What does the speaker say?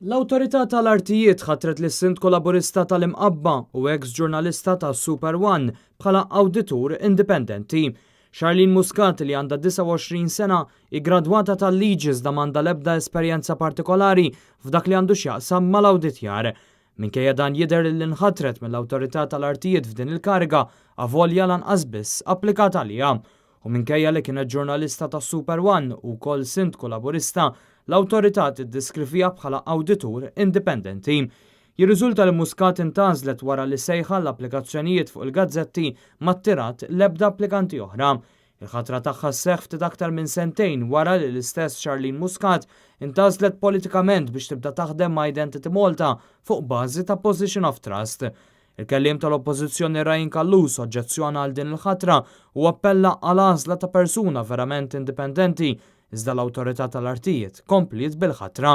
L-Awtorità tal-Artijiet ħatret lis-Sindku Laburista tal-Imqabba u ex-ġurnalista ta' Super One bħala awditur indipendenti. Charlene Muscat li għandha 29 sena igradwata tal-liġi iżda m'għandha l-ebda esperjenza partikolari f'dak li għandu x'jaqsam mal-awditjar. Minkejja dan jidher li nħatret mill-Awtorità tal-Artijiet f'din il-kariga avolja lanqas biss applikat għaliha. U minkejja li kienet ġurnalista ta' Super One u wkoll Sindku Laburista, l-awtorità tiddiskrivija bħala awditur indipendenti. Jirriżulta li Muscat intażlet wara li sejħa l-applikazzjonijiet fuq il-gazzetti ma ttirat l-ebda applikanti oħra. Il-ħatra tagħha sseħħ ftit aktar minn sentejn wara li l-istess Charlene Muscat intażlet politikament biex tibda taħdem ma' Identity Malta fuq bażi ta' Position of Trust. Il-kelliem tal-Oppożizzjoni Ryan Kallus oġġezzjona għal din il-ħatra u appella għal għażla ta' persuna verament indipendenti iżda l-Awtorità tal-Artijiet komplit bil-ħatra.